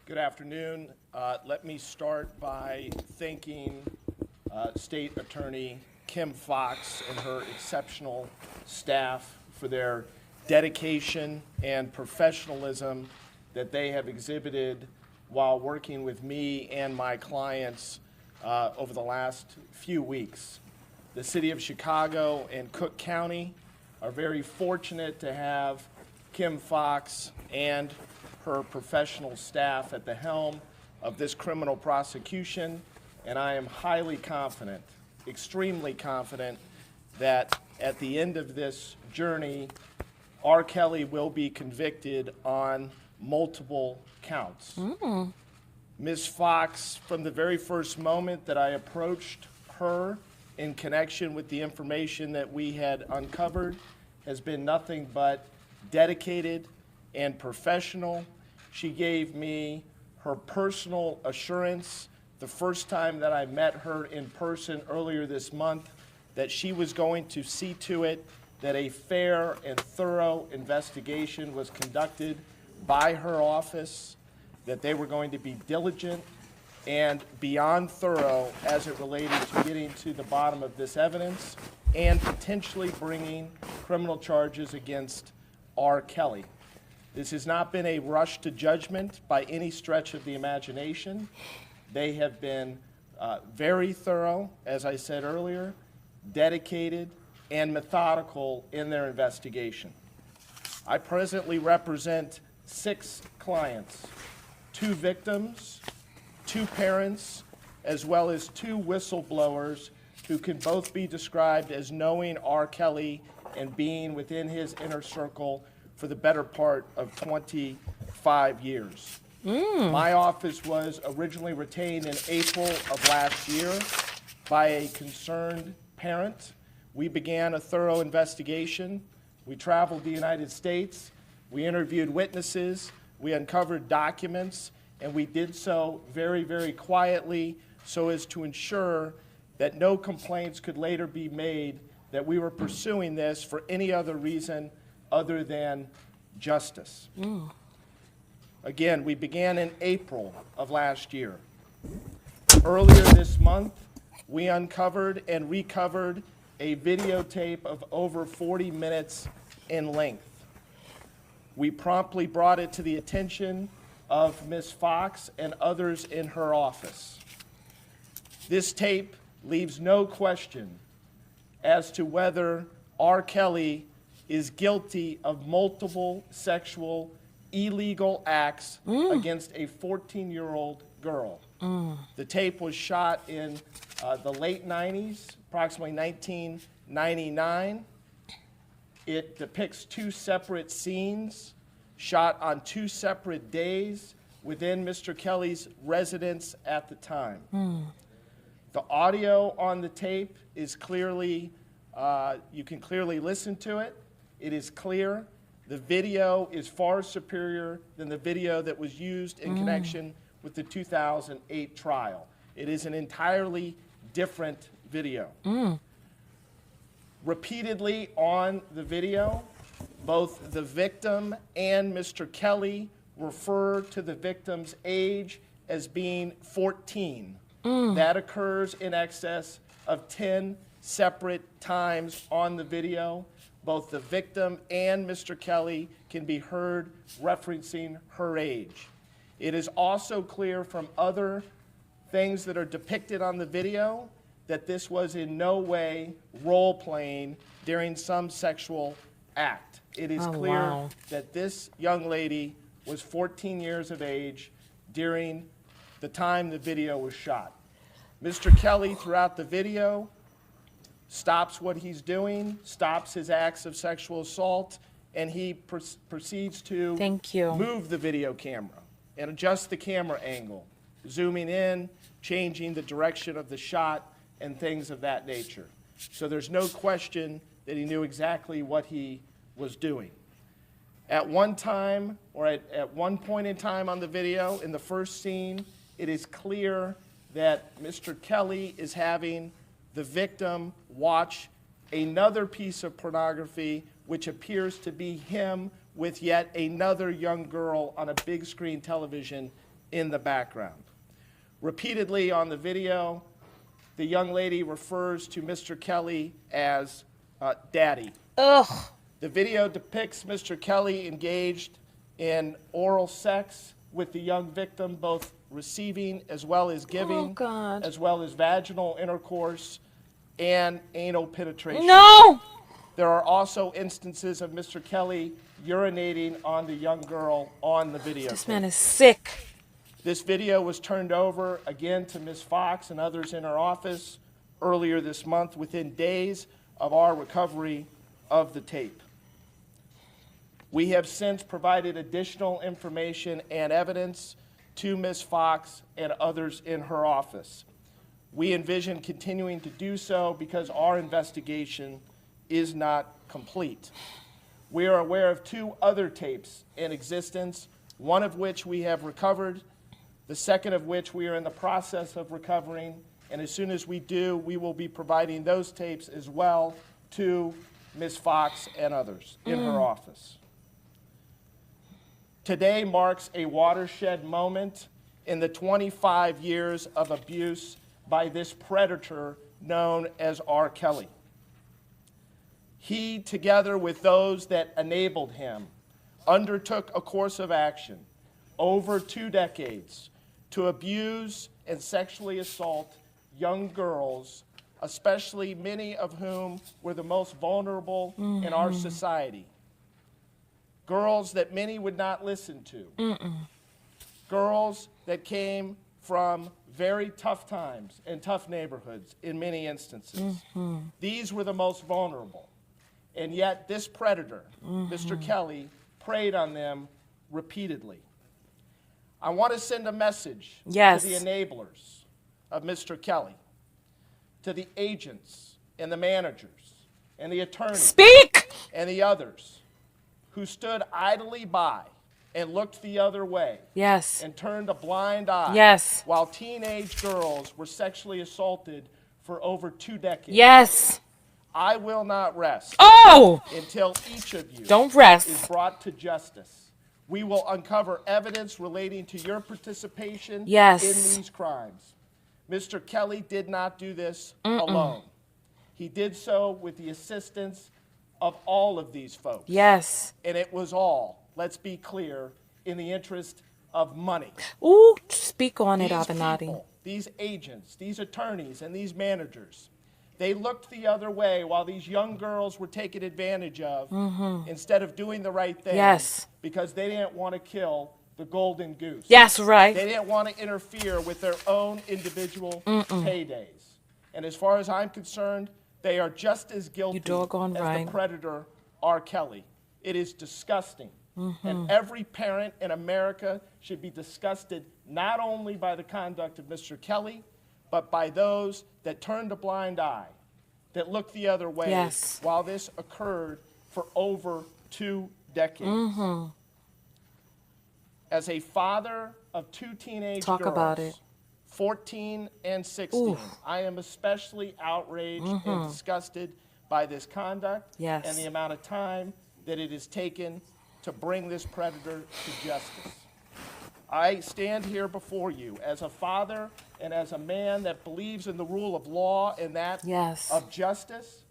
Good afternoon. Let me start by thanking State Attorney Kim Foxx and her exceptional staff for their dedication and professionalism that they have exhibited while working with me and my clients over the last few weeks. The City of Chicago and Cook County are very fortunate to have Kim Foxx and her professional staff at the helm of this criminal prosecution, and I am highly confident, extremely confident, that at the end of this journey, R. Kelly will be convicted on multiple counts. Ms. Foxx, from the very first moment that I approached her in connection with the information that we had uncovered, has been nothing but dedicated and professional. She gave me her personal assurance the first time that I met her in person earlier this month that she was going to see to it that a fair and thorough investigation was conducted by her office, that they were going to be diligent and beyond thorough as it related to getting to the bottom of this evidence and potentially bringing criminal charges against R. Kelly. This has not been a rush to judgment by any stretch of the imagination. They have been very thorough, as I said earlier, dedicated, and methodical in their investigation. I presently represent 6 clients, 2 victims, 2 parents, as well as 2 whistleblowers who can both be described as knowing R. Kelly and being within his inner circle for the better part of 25 years. My office was originally retained in April of last year by a concerned parent. We began a thorough investigation. We traveled the United States. We interviewed witnesses. We uncovered documents, and we did so very, very quietly so as to ensure that no complaints could later be made that we were pursuing this for any other reason other than justice. Again, we began in April of last year. Earlier this month, we uncovered and recovered a videotape of over 40 minutes in length. We promptly brought it to the attention of Ms. Foxx and others in her office. This tape leaves no question as to whether R. Kelly is guilty of multiple sexual illegal acts against a 14-year-old girl. The tape was shot in the late 90s, approximately 1999. It depicts 2 separate scenes shot on 2 separate days within Mr. Kelly's residence at the time. The audio on the tape is clearly, you can clearly listen to it. It is clear. The video is far superior than the video that was used in connection with the 2008 trial. It is an entirely different video. Repeatedly on the video, both the victim and Mr. Kelly refer to the victim's age as being 14. That occurs in excess of 10 separate times on the video. Both the victim and Mr. Kelly can be heard referencing her age. It is also clear from other things that are depicted on the video that this was in no way role-playing during some sexual act. It is clear that this young lady was 14 years of age during the time the video was shot. Mr. Kelly, throughout the video, stops what he's doing, stops his acts of sexual assault, and he proceeds to move the video camera and adjust the camera angle, zooming in, changing the direction of the shot, and things of that nature. So there's no question that he knew exactly what he was doing. At one time, or at one point in time on the video, in the first scene, it is clear that Mr. Kelly is having the victim watch another piece of pornography, which appears to be him with yet another young girl on a big screen television in the background. Repeatedly on the video, the young lady refers to Mr. Kelly as Daddy. Ugh. The video depicts Mr. Kelly engaged in oral sex with the young victim, both receiving as well as giving, God. as well as vaginal intercourse and anal penetration. No! There are also instances of Mr. Kelly urinating on the young girl on the video. This man is sick. This video was turned over again to Ms. Fox and others in her office earlier this month within days of our recovery of the tape. We have since provided additional information and evidence to Ms. Fox and others in her office. We envision continuing to do so because our investigation is not complete. We are aware of 2 other tapes in existence, one of which we have recovered, the second of which we are in the process of recovering, and as soon as we do, we will be providing those tapes as well to Ms. Fox and others in her office. Today marks a watershed moment in the 25 years of abuse by this predator known as R. Kelly. He, together with those that enabled him, undertook a course of action over 2 decades to abuse and sexually assault young girls, especially many of whom were the most vulnerable in our society. Girls that many would not listen to. Girls that came from very tough times and tough neighborhoods in many instances. These were the most vulnerable. And yet this predator, Mr. Kelly, preyed on them repeatedly. I want to send a message to the enablers of Mr. Kelly, to the agents and the managers and the attorneys and the others who stood idly by and looked the other way and turned a blind eye while teenage girls were sexually assaulted for over 2 decades. I will not rest until each of you is brought to justice. We will uncover evidence relating to your participation in these crimes. Mr. Kelly did not do this alone. He did so with the assistance of all of these folks. And it was all, let's be clear, in the interest of money. Ooh, speak on it, These Avenatti. people, these agents, these attorneys, and these managers, they looked the other way while these young girls were taken advantage of instead of doing the right thing because they didn't want to kill the golden goose. They didn't want to interfere with their own individual paydays. And as far as I'm concerned, they are just as guilty as the predator, R. Kelly. It is disgusting. And every parent in America should be disgusted not only by the conduct of Mr. Kelly, but by those that turned a blind eye, that looked the other way while this occurred for over 2 decades. As a father of 2 teenage girls, 14 and 16, I am especially outraged and disgusted by this conduct and the amount of time that it has taken to bring this predator to justice. I stand here before you as a father and as a man that believes in the rule of law and that of justice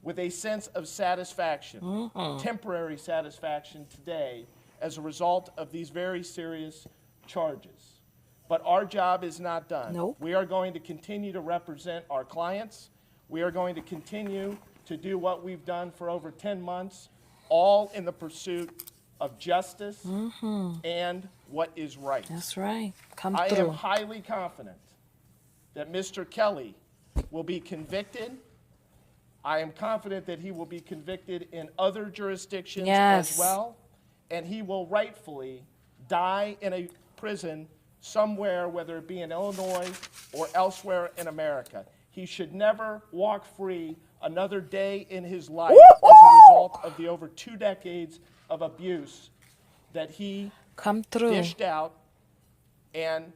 with a sense of satisfaction, temporary satisfaction today as a result of these very serious charges. But our job is not done. We are going to continue to represent our clients. We are going to continue to do what we've done for over 10 months, all in the pursuit of justice and what is right. I am highly confident that Mr. Kelly will be convicted. I am confident that he will be convicted in other jurisdictions as well, and he will rightfully die in a prison somewhere, whether it be in Illinois or elsewhere in America. He should never walk free another day in his life as a result of the over 2 decades of abuse that he dished out and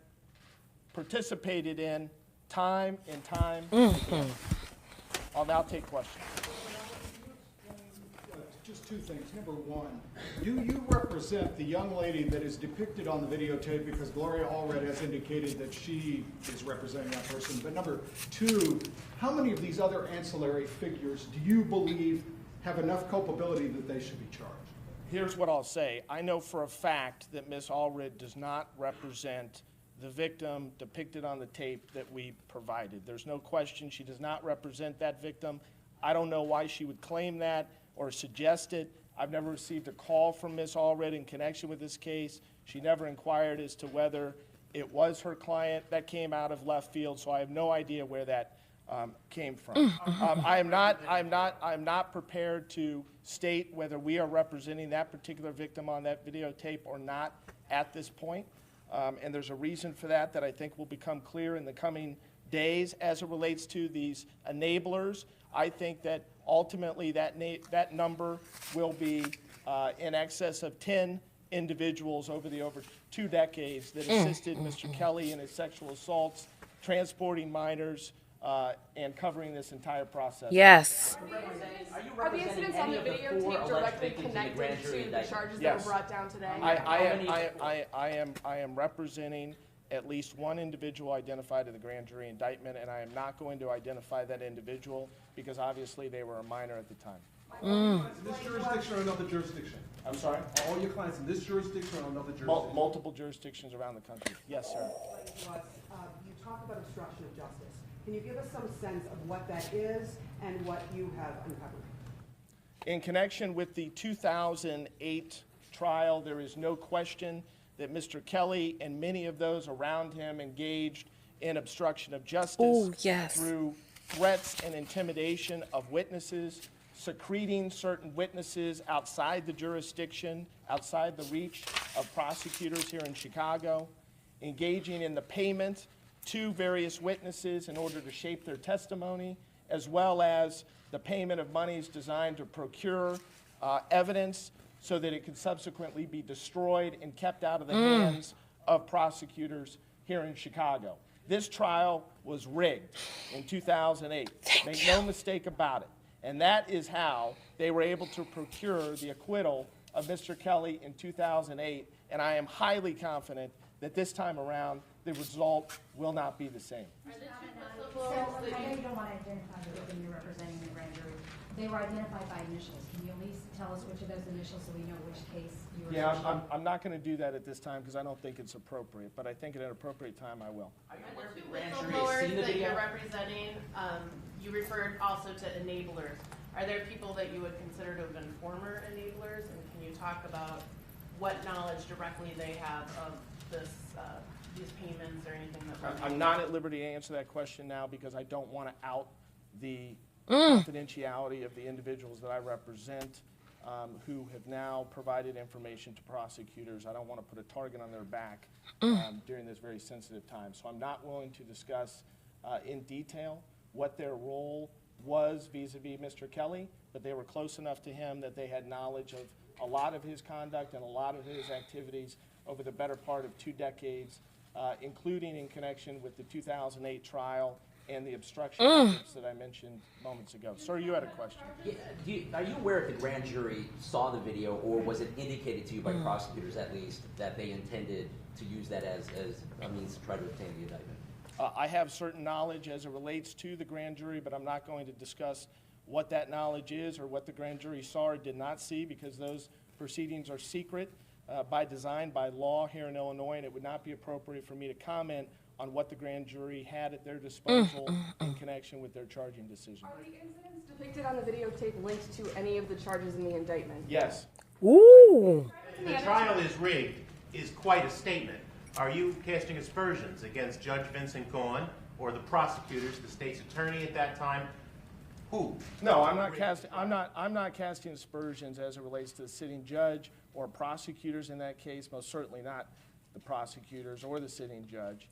participated in time and time again. I'll now take questions. Could Just two things. Number one, do you represent the young lady that is depicted on the videotape, because Gloria Allred has indicated that she is representing that person? But number two, how many of these other ancillary figures do you believe have enough culpability that they should be charged? Here's what I'll say. I know for a fact that Ms. Allred does not represent the victim depicted on the tape that we provided. There's no question she does not represent that victim. I don't know why she would claim that or suggest it. I've never received a call from Ms. Allred in connection with this case. She never inquired as to whether it was her client. That came out of left field, so I have no idea where that came from. I am not prepared to state whether we are representing that particular victim on that videotape or not at this point. And there's a reason for that I think will become clear in the coming days as it relates to these enablers. I think that ultimately that number will be in excess of 10 individuals over 2 decades that assisted Mr. Kelly in his sexual assaults, transporting minors, and covering this entire process. Yes. Are the incidents on the videotape directly connected to the charges that were brought down today? I am representing at least one individual identified in the grand jury indictment, and I am not going to identify that individual because obviously they were a minor at the time. In this jurisdiction or another jurisdiction? I'm sorry? Are all your clients in this jurisdiction or another jurisdiction? Multiple jurisdictions around the country. Yes, sir. You talk about obstruction of justice. Can you give us some sense of what that is and what you have uncovered? In connection with the 2008 trial, there is no question that Mr. Kelly and many of those around him engaged in obstruction of justice Ooh, yes. through threats and intimidation of witnesses, secreting certain witnesses outside the jurisdiction, outside the reach of prosecutors here in Chicago, engaging in the payment to various witnesses in order to shape their testimony, as well as the payment of monies designed to procure evidence so that it could subsequently be destroyed and kept out of the hands of prosecutors here in Chicago. This trial was rigged in 2008. Make no mistake about it. And that is how they were able to procure the acquittal of Mr. Kelly in 2008. And I am highly confident that this time around, the result will not be the same. So, I know you don't want to identify the victim you're representing in the grand jury. They were identified by initials. Can you at least tell us which of those initials so we know which case you were Yeah, I'm not going to do that at this time because I don't think it's appropriate, but I think at an appropriate time I will. Are the two whistleblowers that you're representing, you referred also to enablers. Are there people that you would consider to have been former enablers? And can you talk about what knowledge directly they have of this, these payments or anything that were I'm not at liberty to answer that question now because I don't want to out the confidentiality of the individuals that I represent who have now provided information to prosecutors. I don't want to put a target on their back during this very sensitive time. So I'm not willing to discuss in detail what their role was vis-a-vis Mr. Kelly, but they were close enough to him that they had knowledge of a lot of his conduct and a lot of his activities over the better part of 2 decades, including in connection with the 2008 trial and the obstruction efforts that I mentioned moments ago. Sir, you had a question. Yeah, are you aware if the grand jury saw the video, or was it indicated to you by prosecutors at least that they intended to use that as a means to try to obtain the indictment? I have certain knowledge as it relates to the grand jury, but I'm not going to discuss what that knowledge is or what the grand jury saw or did not see because those proceedings are secret by design, by law here in Illinois, and it would not be appropriate for me to comment on what the grand jury had at their disposal in connection with their charging decision. Are the incidents depicted on the videotape linked to any of the charges in the indictment? Yes. Ooh. The trial is rigged is quite a statement. Are you casting aspersions against Judge Vincent Gaughn or the prosecutors, the state's attorney at that time? Who? No, I'm not casting aspersions as it relates to the sitting judge or prosecutors in that case, most certainly not the prosecutors or the sitting judge,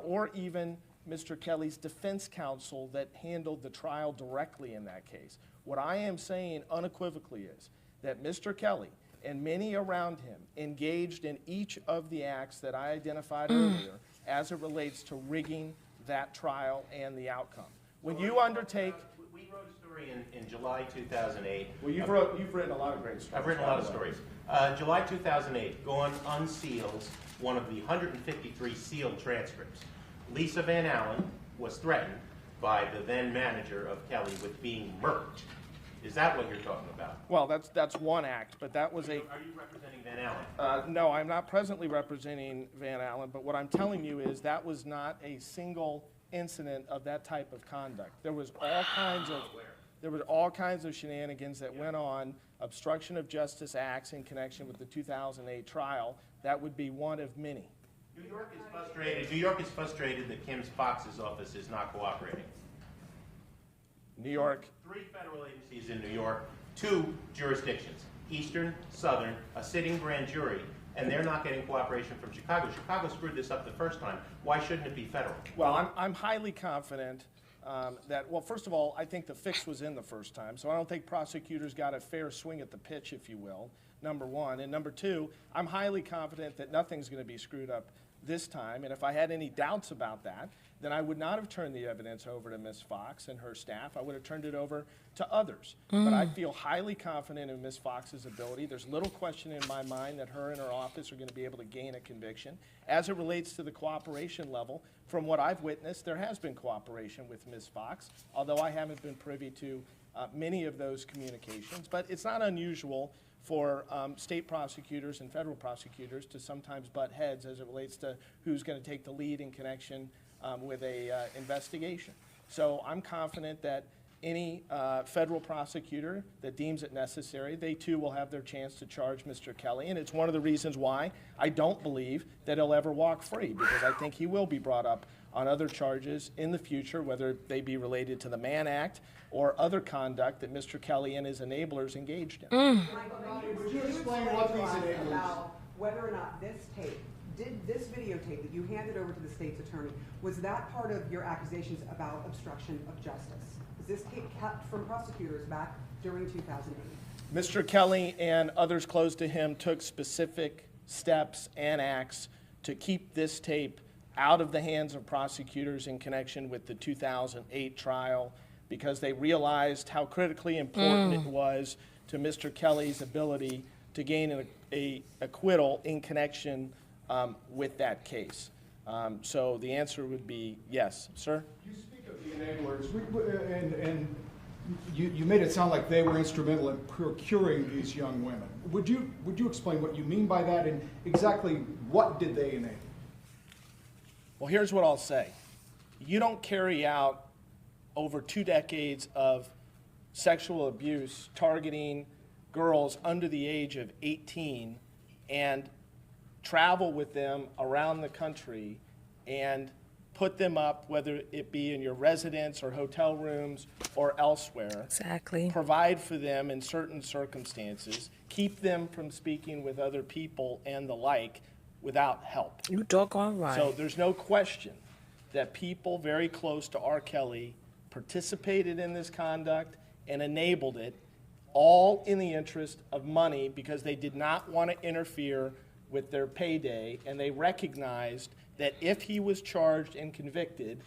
or even Mr. Kelly's defense counsel that handled the trial directly in that case. What I am saying unequivocally is that Mr. Kelly and many around him engaged in each of the acts that I identified earlier as it relates to rigging that trial and the outcome. When you undertake... We wrote a story story in July 2008. Well, you've written a lot of great stories. I've written a lot of stories. July 2008, Gone unseals one of the 153 sealed transcripts. Lisa Van Allen was threatened by the then manager of Kelly with being murked. Is that what you're talking about? Well, that's one act, but that was a... Are you representing Van Allen? No, I'm not presently representing Van Allen, but what I'm telling you is that was not a single incident of that type of conduct. There was all kinds of shenanigans that went on, obstruction of justice acts in connection with the 2008 trial. That would be one of many. New York is frustrated that Kim Fox's office is not cooperating. New York. 3 federal agencies in New York, 2 jurisdictions, Eastern, Southern, a sitting grand jury, and they're not getting cooperation from Chicago. Chicago screwed this up the first time. Why shouldn't it be federal? Well, I'm highly confident that, well, first of all, I think the fix was in the first time, so I don't think prosecutors got a fair swing at the pitch, if you will, number one. And number two, I'm highly confident that nothing's going to be screwed up this time, and if I had any doubts about that, then I would not have turned the evidence over to Ms. Fox and her staff. I would have turned it over to others. But I feel highly confident in Ms. Fox's ability. There's little question in my mind that her and her office are going to be able to gain a conviction. As it relates to the cooperation level, from what I've witnessed, there has been cooperation with Ms. Fox, although I haven't been privy to many of those communications. But it's not unusual for state prosecutors and federal prosecutors to sometimes butt heads as it relates to who's going to take the lead in connection with a investigation. So I'm confident that any federal prosecutor that deems it necessary, they too will have their chance to charge Mr. Kelly. And it's one of the reasons why I don't believe that he'll ever walk free, because I think he will be brought up on other charges in the future, whether they be related to the Mann Act or other conduct that Mr. Kelly and his enablers engaged in. Would you explain what these enablers... About whether or not this tape, this videotape that you handed over to the state's attorney, was that part of your accusations about obstruction of justice? Was this tape kept from prosecutors back during 2008? Mr. Kelly and others close to him took specific steps and acts to keep this tape out of the hands of prosecutors in connection with the 2008 trial, because they realized how critically important it was to Mr. Kelly's ability to gain an acquittal in connection with that case. So the answer would be yes. Sir? You speak of the enablers, and you made it sound like they were instrumental in procuring these young women. Would you explain what you mean by that, and exactly what did they enable? Well, here's what I'll say. You don't carry out over 2 decades of sexual abuse targeting girls under the age of 18 and travel with them around the country and put them up, whether it be in your residence or hotel rooms or elsewhere. Exactly. Provide for them in certain circumstances, keep them from speaking with other people and the like without help. You doggone right. So there's no question that people very close to R. Kelly participated in this conduct and enabled it, all in the interest of money, because they did not want to interfere with their payday, and they recognized that if he was charged and convicted,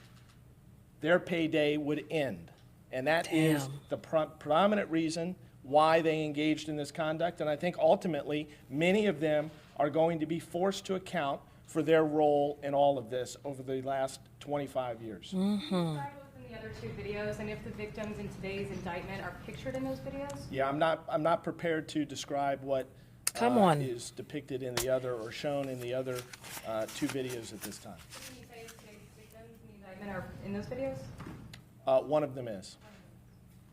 their payday would end. And that is the predominant reason why they engaged in this conduct, and I think ultimately many of them are going to be forced to account for their role in all of this over the last 25 years. The other 2 videos, and if the victims in today's indictment are pictured in those videos? Yeah, I'm not prepared to describe what is depicted in the other or shown in the other 2 videos at this time. Can you say today's victims in the indictment are in those videos? One of them is.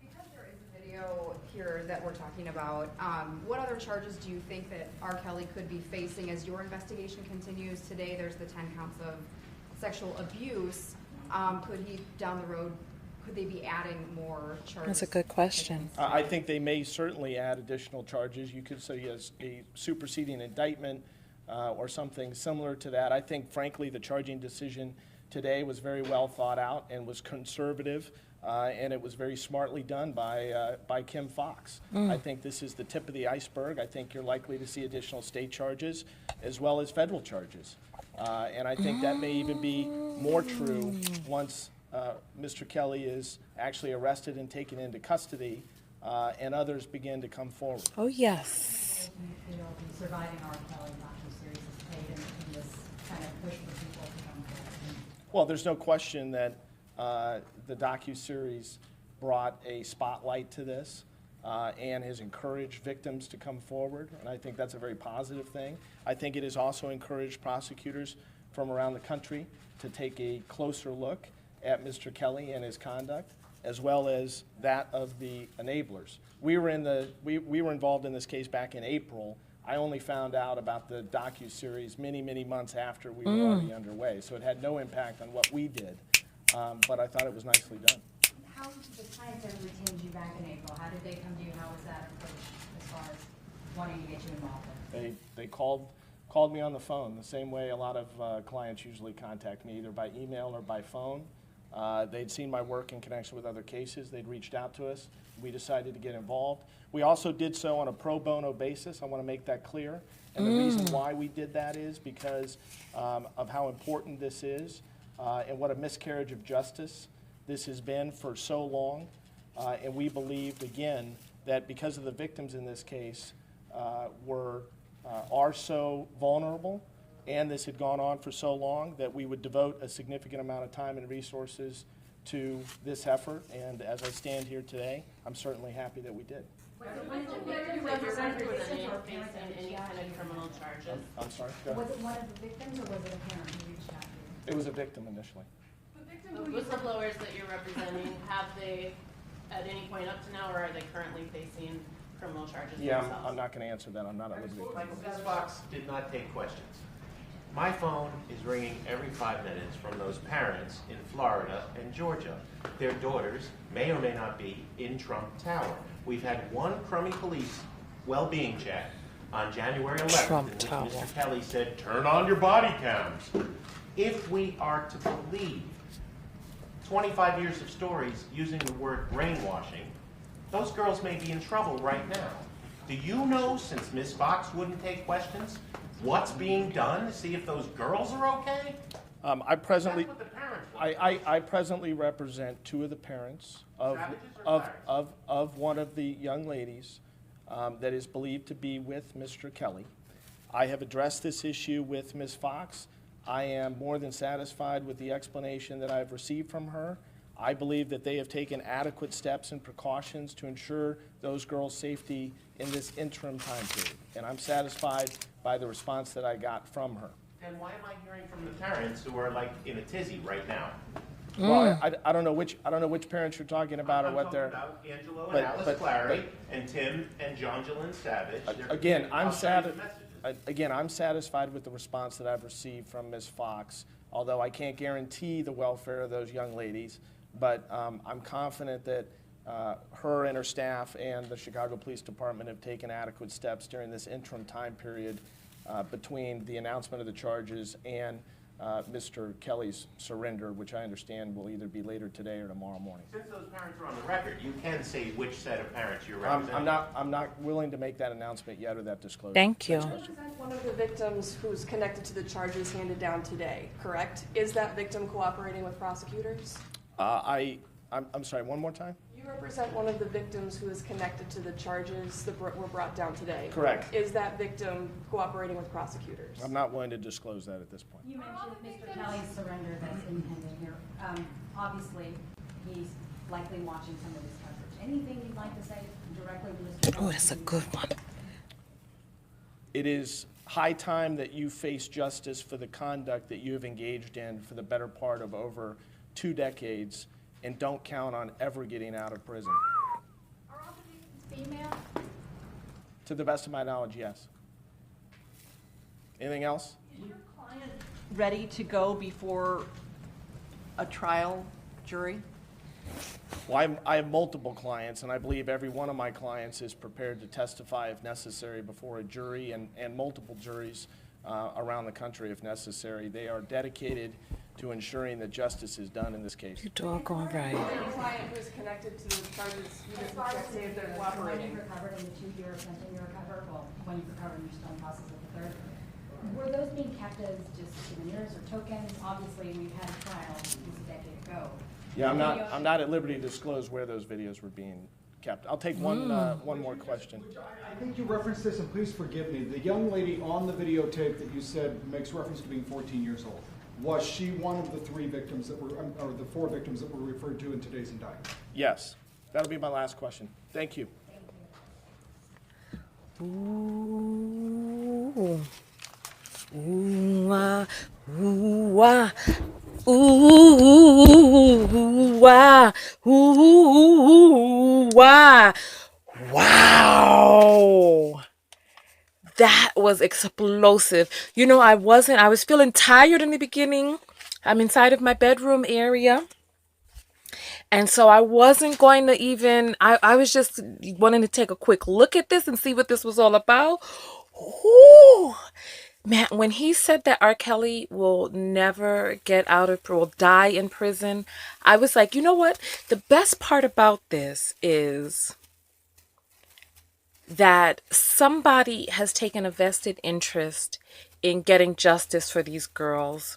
Because there is a video here that we're talking about, what other charges do you think that R. Kelly could be facing as your investigation continues? Today there's the 10 counts of sexual abuse. Could he, down the road, could they be adding more charges? That's a good question. I think they may certainly add additional charges. You could say yes, a superseding indictment or something similar to that. I think, frankly, the charging decision today was very well thought out and was conservative, and it was very smartly done by Kim Fox. I think this is the tip of the iceberg. I think you're likely to see additional state charges as well as federal charges. And I think that may even be more true once Mr. Kelly is actually arrested and taken into custody, and others begin to come forward. Oh, yes. You feel the surviving R. Kelly docuseries has played in this kind of push for people to come forward? Well, there's no question that the docuseries brought a spotlight to this and has encouraged victims to come forward, and I think that's a very positive thing. I think it has also encouraged prosecutors from around the country to take a closer look at Mr. Kelly and his conduct, as well as that of the enablers. We were involved in this case back in April. I only found out about the docuseries many months after we were already underway, so it had no impact on what we did, but I thought it was nicely done. How did the clients that retained you back in April, how did they come to you? How was that approach as far as wanting to get you involved? They called me on the phone, the same way a lot of clients usually contact me, either by email or by phone. They'd seen my work in connection with other cases. They'd reached out to us. We decided to get involved. We also did so on a pro bono basis. I want to make that clear. And the reason why we did that is because of how important this is and what a miscarriage of justice this has been for so long. And we believed, again, that because of the victims in this case are so vulnerable, and this had gone on for so long, that we would devote a significant amount of time and resources to this effort. And as I stand here today, I'm certainly happy that we did. Any kind of criminal charges? I'm sorry? Go ahead. Was it one of the victims or was it a parent who reached out to you? It was a victim initially. The whistleblowers that you're representing, have they, at any point up to now, or are they currently facing criminal charges Yeah, themselves? I'm not going to answer that. I'm not at liberty. Ms. Fox did not take questions. My phone is ringing every 5 minutes from those parents in Florida and Georgia. Their daughters may or may not be in Trump Tower. We've had one crummy police well-being check on January 11th, Trump in which Tower. Mr. Kelly said, "Turn on your body cams." If we are to believe 25 years of stories using the word brainwashing, those girls may be in trouble right now. Do you know, since Ms. Fox wouldn't take questions, what's being done to see if those girls are okay? I presently, That's what the parents want. I presently represent two of the parents Savages or Clarence? of one of the young ladies that is believed to be with Mr. Kelly. I have addressed this issue with Ms. Fox. I am more than satisfied with the explanation that I've received from her. I believe that they have taken adequate steps and precautions to ensure those girls' safety in this interim time period. And I'm satisfied by the response that I got from her. Then why am I hearing from the parents who are like in a tizzy right now? Well, I don't know which parents you're talking about or what they're. I'm talking about Angelo but- and Alice but- Clary and Tim and John Jalen Savage. They're- Again, I'll show you the messages. I'm satisfied with the response that I've received from Ms. Fox, although I can't guarantee the welfare of those young ladies. But I'm confident that her and her staff and the Chicago Police Department have taken adequate steps during this interim time period between the announcement of the charges and Mr. Kelly's surrender, which I understand will either be later today or tomorrow morning. Since those parents are on the record, you can say which set of parents you're representing. I'm not willing to make that announcement yet or that disclosure. Thank you. Represent one of the victims who's connected to the charges handed down today, correct? Is that victim cooperating with prosecutors? I'm sorry, one more time? You represent one of the victims who is connected to the charges that were brought down today. Correct. Is that victim cooperating with prosecutors? I'm not willing to disclose that at this point. You mentioned Mr. Kelly's surrender that's impending here. Obviously, he's likely watching some of this coverage. Anything you'd like to say directly to Mr. Kelly? Oh, that's a good one. It is high time that you face justice for the conduct that you have engaged in for the better part of over 2 decades, and don't count on ever getting out of prison. Are all the victims female? To the best of my knowledge, yes. Anything else? Is your client ready to go before a trial jury? Well, I have multiple clients, and I believe every one of my clients is prepared to testify if necessary before a jury and multiple juries around the country if necessary. They are dedicated to ensuring that justice is done in this case. You're doggone right. Any client who's connected to the charges, you As far as just say if they're the cooperating. money recovered and the 2 year sentence you recovered, well, when you recovered, you're still in process of the third. Were those being kept as just souvenirs or tokens? Obviously, we've had a trial, it was a decade ago. Yeah, I'm not at liberty to disclose where those videos were being kept. I'll take one more question. I think you referenced this, and please forgive me. The young lady on the videotape that you said makes reference to being 14 years old. Was she one of the 3 victims that were, or the 4 victims that were referred to in today's indictment? Yes, that'll be my last question. Thank you. Ooh. Ooh, ah, ooh, ah, ooh, ah, ooh, ah. Wow. That was explosive. You know, I was feeling tired in the beginning. I'm inside of my bedroom area. And so I wasn't going to even, I was just wanting to take a quick look at this and see what this was all about. Ooh. Man, when he said that R. Kelly will never get out of, will die in prison, I was like, you know what? The best part about this is that somebody has taken a vested interest in getting justice for these girls,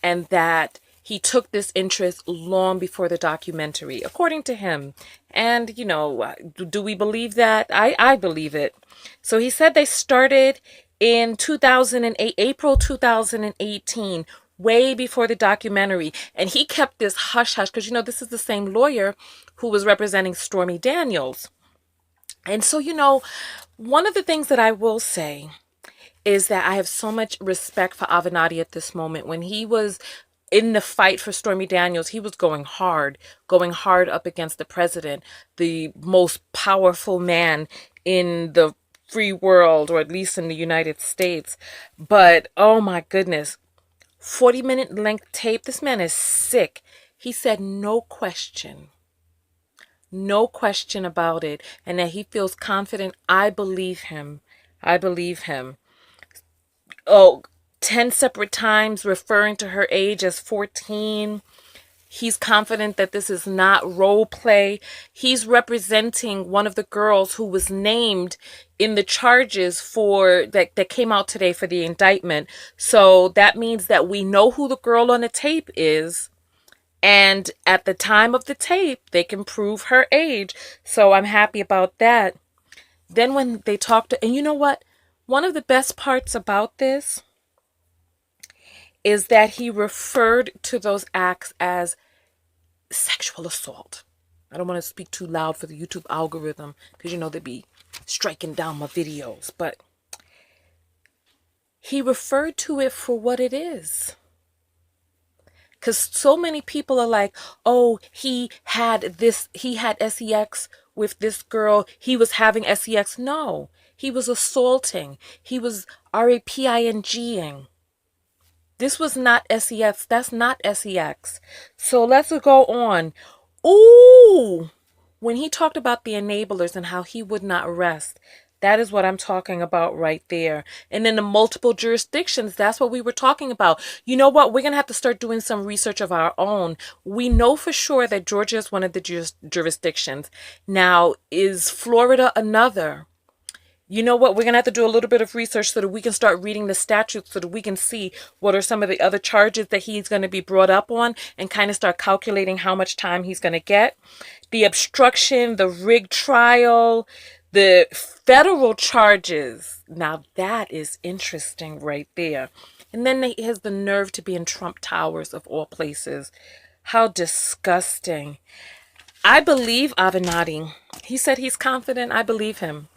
and that he took this interest long before the documentary, according to him. And, you know, do we believe that? I believe it. So he said they started in 2008, April 2018, way before the documentary. And he kept this hush-hush because, you know, this is the same lawyer who was representing Stormy Daniels. And so, you know, one of the things that I will say is that I have so much respect for Avenatti at this moment. When he was in the fight for Stormy Daniels, he was going hard up against the president, the most powerful man in the free world, or at least in the United States. But oh my goodness, 40-minute length tape. This man is sick. He said no question about it, and that he feels confident. I believe him. Oh, 10 separate times referring to her age as 14. He's confident that this is not role play. He's representing one of the girls who was named in the charges for that came out today for the indictment. So that means that we know who the girl on the tape is. And at the time of the tape, they can prove her age. So I'm happy about that. Then when they talked to, and you know what? One of the best parts about this is that he referred to those acts as sexual assault. I don't want to speak too loud for the YouTube algorithm because, you know, they'd be striking down my videos. But he referred to it for what it is. Because so many people are like, oh, he had sex with this girl. He was having sex. No, he was assaulting. He was raping. This was not sex. That's not sex. So let's go on. Ooh, when he talked about the enablers and how he would not rest, that is what I'm talking about right there. And in the multiple jurisdictions, that's what we were talking about. You know what? We're going to have to start doing some research of our own. We know for sure that Georgia is one of the jurisdictions. Now, is Florida another? You know what? We're going to have to do a little bit of research so that we can start reading the statutes so that we can see what are some of the other charges that he's going to be brought up on and kind of start calculating how much time he's going to get. The obstruction, the rigged trial, the federal charges. Now that is interesting right there. And then he has the nerve to be in Trump Towers of all places. How disgusting. I believe Avenatti. He said he's confident. I believe him.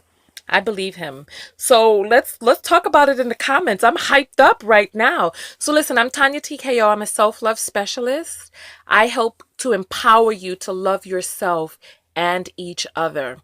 So let's talk about it in the comments. I'm hyped up right now. So listen, I'm Tanya TKO. I'm a self-love specialist. I help to empower you to love yourself and each other.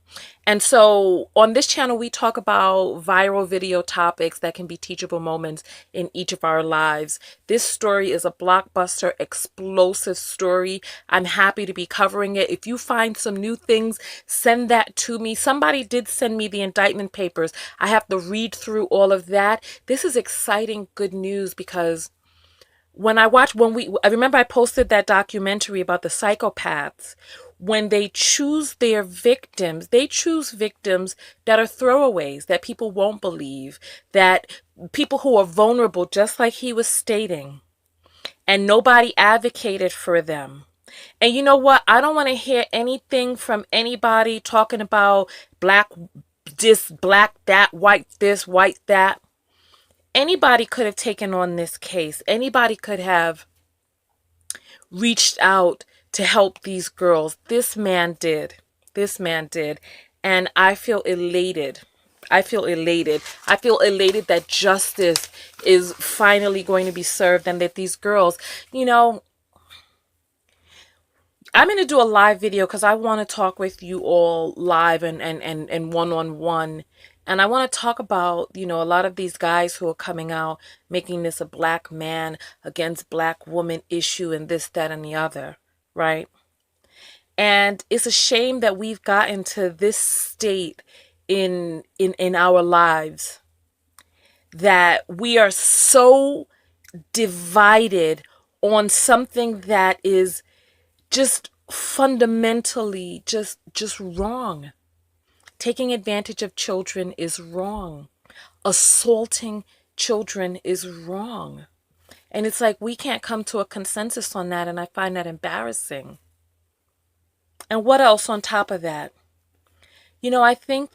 And so on this channel, we talk about viral video topics that can be teachable moments in each of our lives. This story is a blockbuster, explosive story. I'm happy to be covering it. If you find some new things, send that to me. Somebody did send me the indictment papers. I have to read through all of that. This is exciting, good news, because I remember I posted that documentary about the psychopaths. When they choose their victims, they choose victims that are throwaways, that people won't believe, that people who are vulnerable, just like he was stating, and nobody advocated for them. And you know what? I don't want to hear anything from anybody talking about black this, black that, white this, white that. Anybody could have taken on this case. Anybody could have reached out to help these girls. This man did. This man did. And I feel elated. I feel elated. I feel elated that justice is finally going to be served and that these girls, you know, I'm going to do a live video because I want to talk with you all live and one-on-one. And I want to talk about, you know, a lot of these guys who are coming out, making this a black man against black woman issue and this, that, and the other, right? And it's a shame that we've gotten to this state in our lives, that we are so divided on something that is just fundamentally just wrong. Taking advantage of children is wrong. Assaulting children is wrong. And it's like we can't come to a consensus on that, and I find that embarrassing. And what else on top of that? You know, I think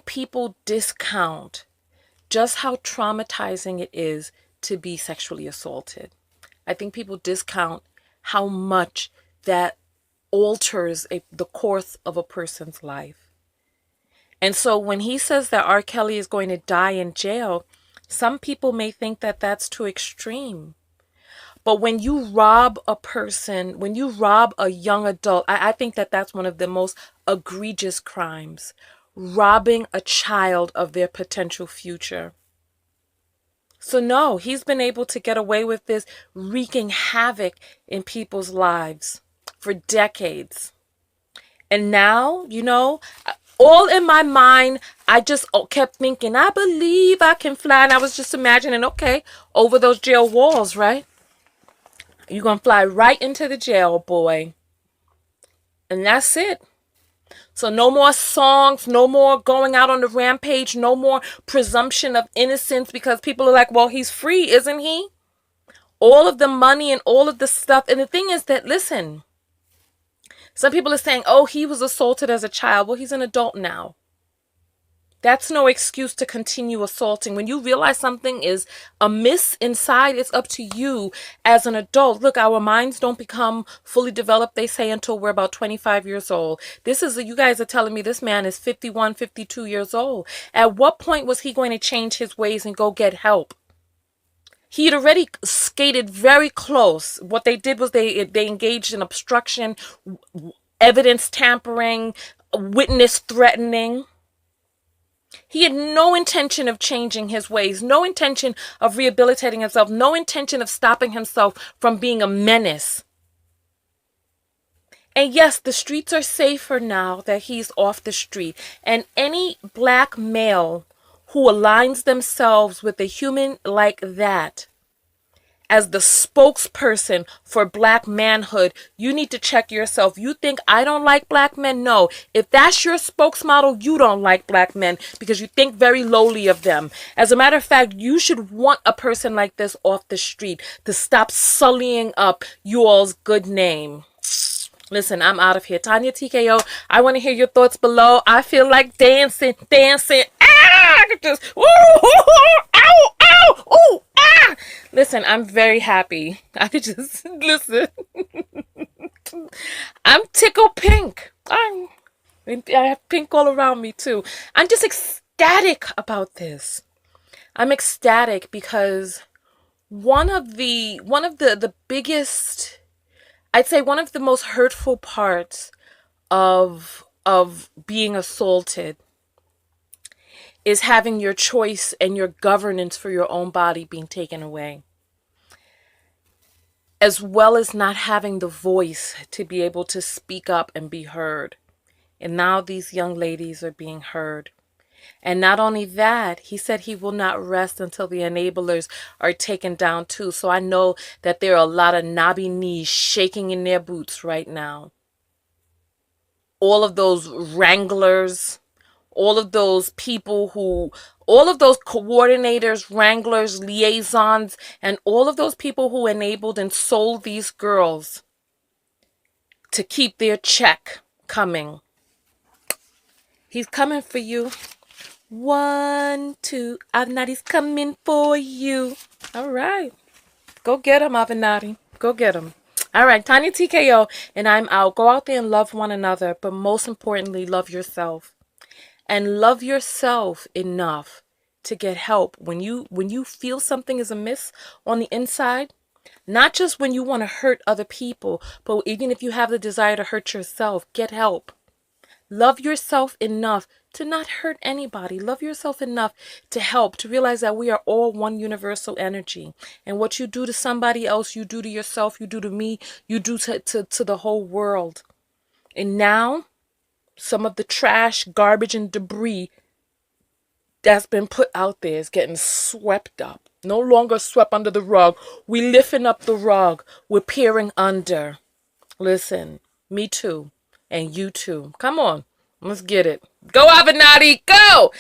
people discount just how traumatizing it is to be sexually assaulted. I think people discount how much that alters the course of a person's life. And so when he says that R. Kelly is going to die in jail, some people may think that that's too extreme. But when you rob a person, when you rob a young adult, I think that that's one of the most egregious crimes. Robbing a child of their potential future. So no, he's been able to get away with this, wreaking havoc in people's lives for decades. And now, you know, all in my mind, I just kept thinking, I believe I can fly. And I was just imagining, okay, over those jail walls, right? You're going to fly right into the jail, boy. And that's it. So no more songs, no more going out on the rampage, no more presumption of innocence because people are like, well, he's free, isn't he? All of the money and all of the stuff. And the thing is that, listen, some people are saying, oh, he was assaulted as a child. Well, he's an adult now. That's no excuse to continue assaulting. When you realize something is amiss inside, it's up to you as an adult. Look, our minds don't become fully developed, they say, until we're about 25 years old. You guys are telling me this man is 51, 52 years old. At what point was he going to change his ways and go get help? He had already skated very close. What they did was they engaged in obstruction, evidence tampering, witness threatening. He had no intention of changing his ways, no intention of rehabilitating himself, no intention of stopping himself from being a menace. And yes, the streets are safer now that he's off the street. And any black male who aligns themselves with a human like that as the spokesperson for black manhood, you need to check yourself. You think I don't like black men? No. If that's your spokesmodel, you don't like black men because you think very lowly of them. As a matter of fact, you should want a person like this off the street to stop sullying up you all's good name. Listen, I'm out of here. Tanya TKO, I want to hear your thoughts below. I feel like dancing. Ah, I could just, woo, ow, ow, ooh, ah. Listen, I'm very happy. I could just, listen. I'm tickled pink. I have pink all around me too. I'm just ecstatic about this. I'm ecstatic because one of the biggest, I'd say one of the most hurtful parts of being assaulted is having your choice and your governance for your own body being taken away, as well as not having the voice to be able to speak up and be heard. And now these young ladies are being heard. And not only that, he said he will not rest until the enablers are taken down too. So I know that there are a lot of knobby knees shaking in their boots right now. All of those wranglers, all of those people all of those coordinators, wranglers, liaisons, and all of those people who enabled and sold these girls to keep their check coming. He's coming for you. 1, 2, Avenatti's coming for you. All right. Go get him, Avenatti. Go get him. All right, Tanya TKO, and I'm out. Go out there and love one another, but most importantly, love yourself. And love yourself enough to get help when you feel something is amiss on the inside. Not just when you want to hurt other people, but even if you have the desire to hurt yourself, get help. Love yourself enough to not hurt anybody. Love yourself enough to help, to realize that we are all one universal energy. And what you do to somebody else, you do to yourself, you do to me, you do to the whole world. And now, some of the trash, garbage, and debris that's been put out there is getting swept up. No longer swept under the rug. We're lifting up the rug. We're peering under. Listen, me too. And you too. Come on. Let's get it. Go, Avenatti. Go!